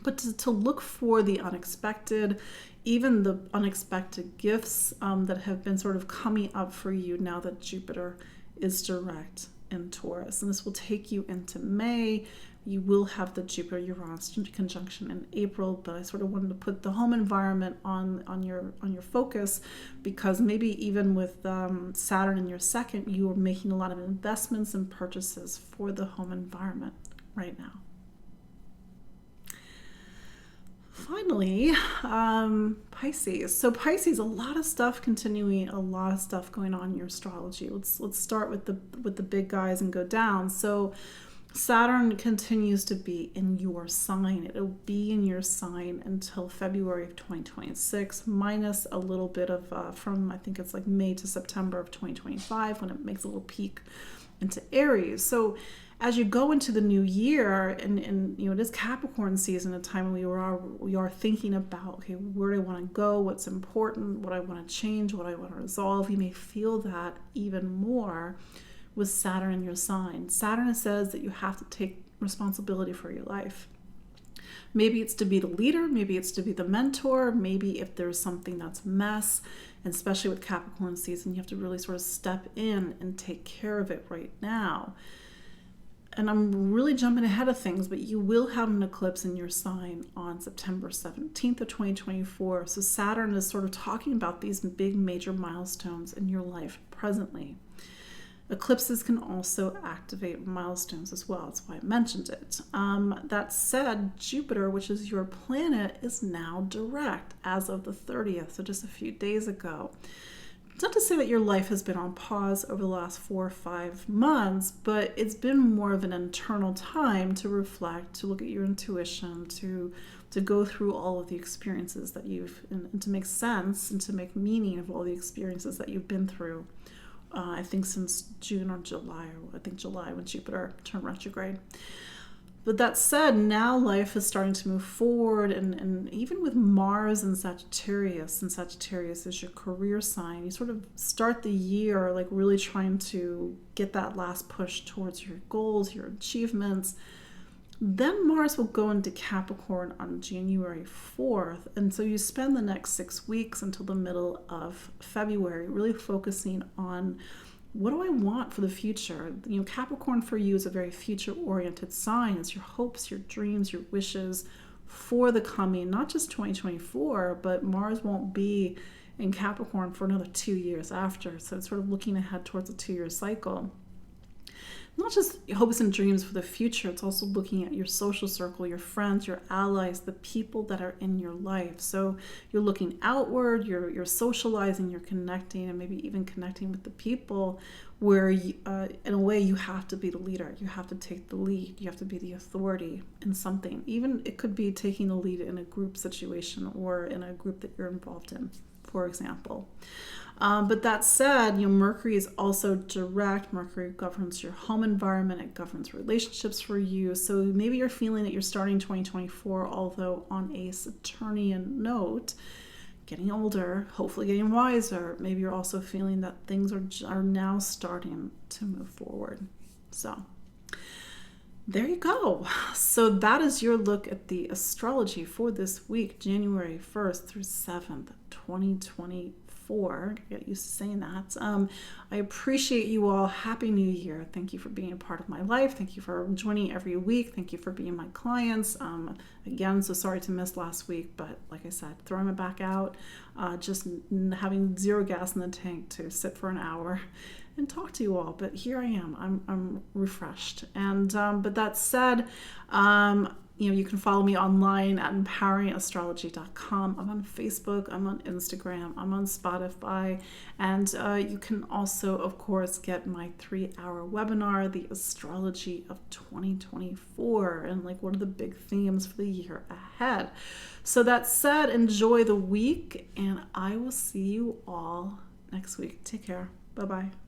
but to look for the unexpected, even the unexpected gifts that have been sort of coming up for you now that Jupiter is direct in Taurus. And this will take you into May. You will have the Jupiter-Uranus conjunction in April, but I sort of wanted to put the home environment on your focus, because maybe even with Saturn in your second, you are making a lot of investments and purchases for the home environment right now. Finally, Pisces. So Pisces, a lot of stuff continuing, a lot of stuff going on in your astrology. Let's start with the big guys and go down. So Saturn continues to be in your sign. It'll be in your sign until February of 2026, minus a little bit of from, I think it's like May to September of 2025, when it makes a little peak into Aries. So as you go into the new year, and it is Capricorn season, a time when we are thinking about, okay, where do I want to go, what's important, what I want to change, what I want to resolve. You may feel that even more with Saturn in your sign. Saturn says that you have to take responsibility for your life. Maybe it's to be the leader, maybe it's to be the mentor, maybe if there's something that's a mess, and especially with Capricorn season, you have to really sort of step in and take care of it right now. And I'm really jumping ahead of things, but you will have an eclipse in your sign on September 17th of 2024. So Saturn is sort of talking about these big major milestones in your life presently. Eclipses can also activate milestones as well. That's why I mentioned it. That said, Jupiter, which is your planet, is now direct as of the 30th, so just a few days ago. It's not to say that your life has been on pause over the last 4 or 5 months, but it's been more of an internal time to reflect, to look at your intuition, to go through all of the experiences that and to make sense and to make meaning of all the experiences that you've been through. I think since June or July, or I think July, when Jupiter turned retrograde. But that said, now life is starting to move forward, and even with Mars and Sagittarius is your career sign, you sort of start the year like really trying to get that last push towards your goals, your achievements. Then Mars will go into Capricorn on January 4th, and so you spend the next 6 weeks until the middle of February really focusing on, what do I want for the future? Capricorn for you is a very future-oriented sign. It's your hopes, your dreams, your wishes for the coming, not just 2024, but Mars won't be in Capricorn for another 2 years after. So it's sort of looking ahead towards a 2-year cycle. Not just hopes and dreams for the future, it's also looking at your social circle, your friends, your allies, the people that are in your life. So you're looking outward, you're socializing, you're connecting, and maybe even connecting with the people where, in a way, you have to be the leader. You have to take the lead. You have to be the authority in something. Even it could be taking the lead in a group situation or in a group that you're involved in, for example. But that said, Mercury is also direct. Mercury governs your home environment. It governs relationships for you. So maybe you're feeling that you're starting 2024, although on a Saturnian note, getting older, hopefully getting wiser. Maybe you're also feeling that things are now starting to move forward. So there you go. So that is your look at the astrology for this week, January 1st through 7th, 2024. 2024. Get used to saying that. I appreciate you all. Happy New Year. Thank you for being a part of my life. Thank you for joining every week. Thank you for being my clients. Again, so sorry to miss last week, but like I said, throwing it back out, just having zero gas in the tank to sit for an hour and talk to you all. But here I am. I'm refreshed. And but that said, you can follow me online at empoweringastrology.com. I'm on Facebook, I'm on Instagram, I'm on Spotify, and you can also, of course, get my 3-hour webinar, The Astrology of 2024, and like what are the big themes for the year ahead. So that said, enjoy the week, and I will see you all next week. Take care. Bye-bye.